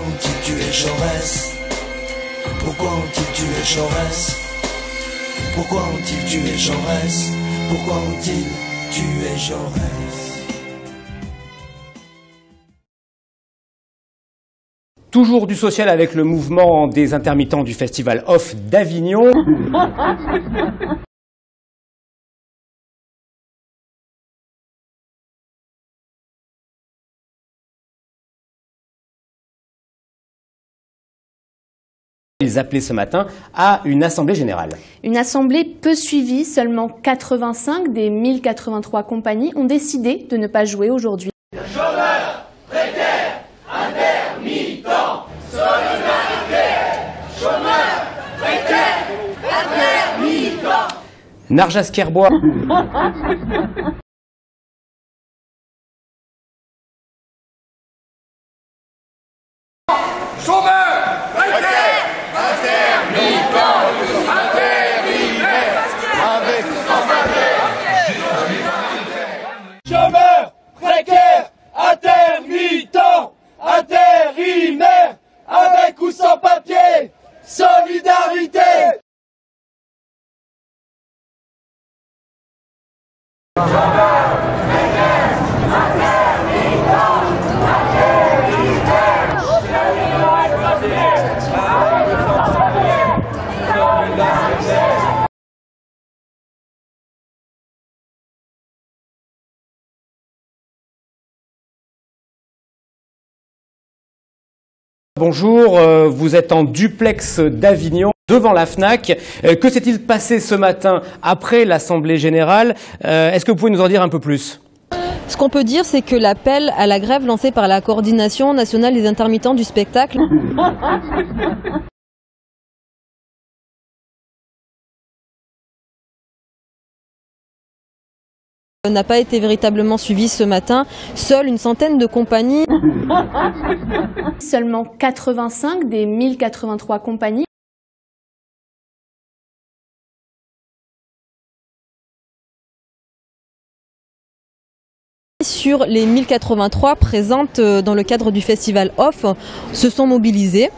ont-ils tué Jaurès? Pourquoi ont-ils tué Jaurès? Pourquoi ont-ils tué Jaurès? Pourquoi ont-ils tué Jaurès? Toujours du social avec le mouvement des intermittents du Festival Off d'Avignon. Ils appelaient ce matin à une assemblée générale. Une assemblée peu suivie, seulement 85 des 1083 compagnies ont décidé de ne pas jouer aujourd'hui. Chômeurs, précaires, intermittents, solidarité. Chômeurs, précaires, intermittents. Narjas Kerbois. Chômeurs, précaires, intermittents, intérimaires, avec ou sans papier. Chômeurs, précaires, intermittents, intérimaires, avec ou sans papier. Solidarité. Bonjour, vous êtes en duplex d'Avignon, devant la FNAC. Que s'est-il passé ce matin après l'Assemblée Générale? Est-ce que vous pouvez nous en dire un peu plus? Ce qu'on peut dire, c'est que l'appel à la grève lancé par la Coordination nationale des intermittents du spectacle n'a pas été véritablement suivi ce matin. Seule une centaine de compagnies. Seulement 85 des 1083 compagnies. Sur les 1083 présentes dans le cadre du Festival Off se sont mobilisées.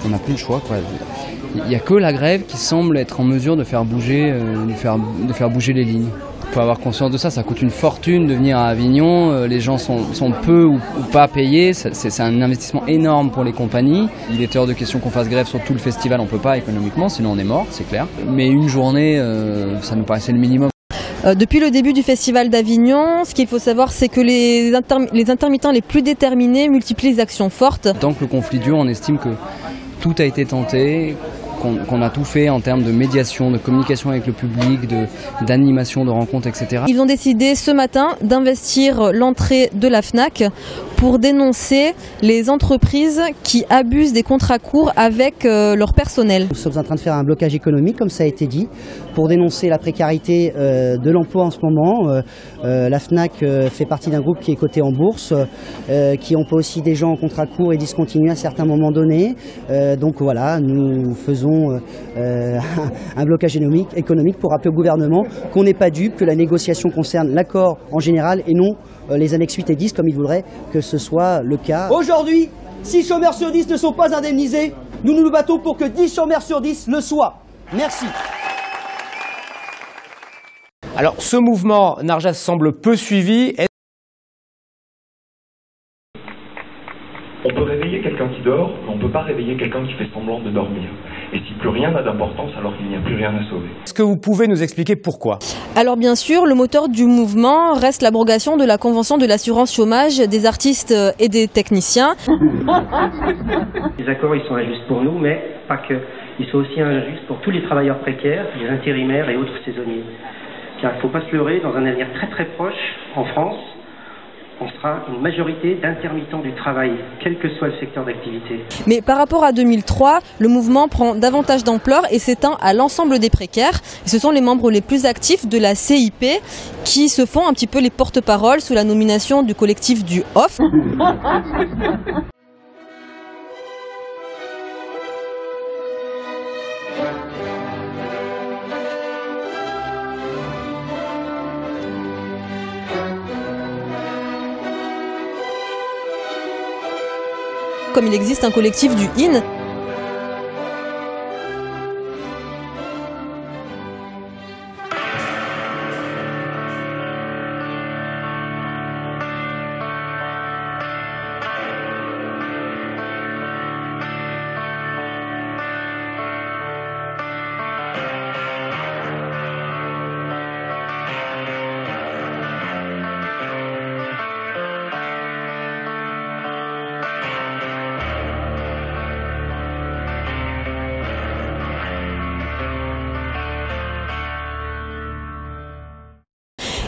On n'a plus le choix, quoi. Il n'y a que la grève qui semble être en mesure de faire bouger, de faire bouger les lignes. Il faut avoir conscience de ça, ça coûte une fortune de venir à Avignon, les gens sont peu ou pas payés, c'est un investissement énorme pour les compagnies. Il est hors de question qu'on fasse grève sur tout le festival, on ne peut pas économiquement, sinon on est mort, c'est clair. Mais une journée, ça nous paraissait le minimum. Depuis le début du Festival d'Avignon, ce qu'il faut savoir, c'est que les intermittents les plus déterminés multiplient les actions fortes. Tant que le conflit dure, on estime que tout a été tenté, qu'on a tout fait en termes de médiation, de communication avec le public, d'animation, de rencontres, etc. Ils ont décidé ce matin d'investir l'entrée de la FNAC pour dénoncer les entreprises qui abusent des contrats courts avec leur personnel. Nous sommes en train de faire un blocage économique, comme ça a été dit, pour dénoncer la précarité de l'emploi en ce moment. La FNAC fait partie d'un groupe qui est coté en bourse, qui emploie aussi des gens en contrat court et discontinus à certains moments donnés. Donc voilà, nous faisons un blocage économique pour rappeler au gouvernement qu'on n'est pas dupe, que la négociation concerne l'accord en général et non les annexes 8 et 10 comme il voudrait que ce soit le cas. Aujourd'hui, 6 chômeurs sur 10 ne sont pas indemnisés. Nous nous battons pour que 10 chômeurs sur 10 le soient. Merci. Alors, ce mouvement, Narjas, semble peu suivi. On peut réveiller quelqu'un qui dort, mais on ne peut pas réveiller quelqu'un qui fait semblant de dormir. Et si plus rien n'a d'importance, alors qu'il n'y a plus rien à sauver. Est-ce que vous pouvez nous expliquer pourquoi? Alors bien sûr, le moteur du mouvement reste l'abrogation de la convention de l'assurance chômage des artistes et des techniciens. Les accords, ils sont injustes pour nous, mais pas que. Ils sont aussi injustes pour tous les travailleurs précaires, les intérimaires et autres saisonniers. Car il ne faut pas se leurrer, dans un avenir très très proche, en France, on sera une majorité d'intermittents du travail, quel que soit le secteur d'activité. Mais par rapport à 2003, le mouvement prend davantage d'ampleur et s'étend à l'ensemble des précaires. Et ce sont les membres les plus actifs de la CIP qui se font un petit peu les porte-paroles sous la nomination du collectif du OFF. comme il existe un collectif du IN.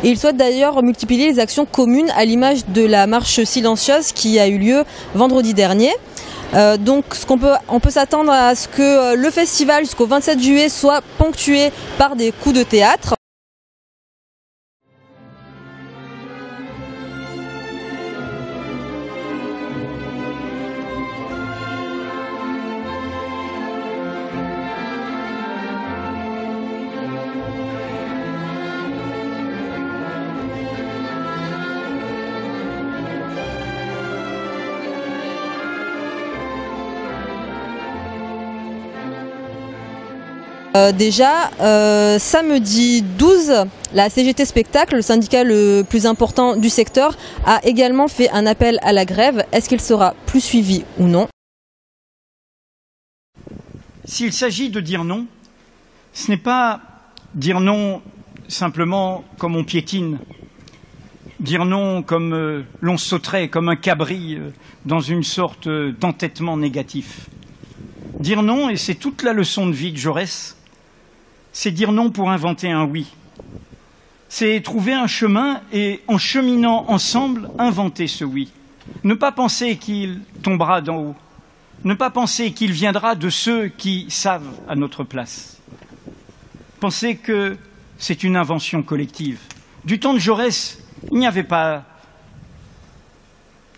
Et il souhaite d'ailleurs multiplier les actions communes à l'image de la marche silencieuse qui a eu lieu vendredi dernier. Donc on peut s'attendre à ce que le festival jusqu'au 27 juillet soit ponctué par des coups de théâtre. Déjà, samedi 12, la CGT Spectacle, le syndicat le plus important du secteur, a également fait un appel à la grève. Est-ce qu'il sera plus suivi ou non? S'il s'agit de dire non, ce n'est pas dire non simplement comme on piétine, dire non comme l'on sauterait, comme un cabri dans une sorte d'entêtement négatif. Dire non, et c'est toute la leçon de vie de Jaurès, c'est dire non pour inventer un oui. C'est trouver un chemin et, en cheminant ensemble, inventer ce oui. Ne pas penser qu'il tombera d'en haut. Ne pas penser qu'il viendra de ceux qui savent à notre place. Penser que c'est une invention collective. Du temps de Jaurès, il n'y avait pas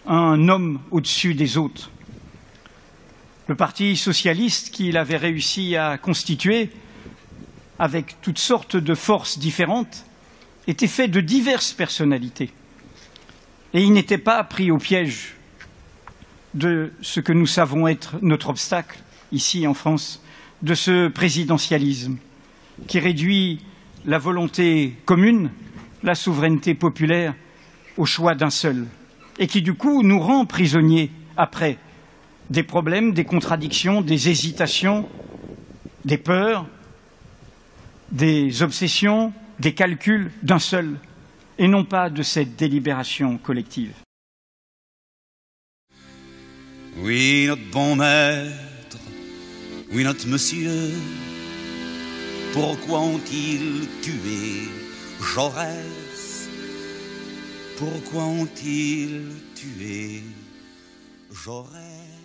un homme au-dessus des autres. Le Parti socialiste qu'il avait réussi à constituer, avec toutes sortes de forces différentes, était fait de diverses personnalités. Et il n'était pas pris au piège de ce que nous savons être notre obstacle, ici en France, de ce présidentialisme qui réduit la volonté commune, la souveraineté populaire, au choix d'un seul, et qui du coup nous rend prisonniers après des problèmes, des contradictions, des hésitations, des peurs, des obsessions, des calculs d'un seul, et non pas de cette délibération collective. Oui, notre bon maître, oui, notre monsieur, pourquoi ont-ils tué Jaurès? Pourquoi ont-ils tué Jaurès?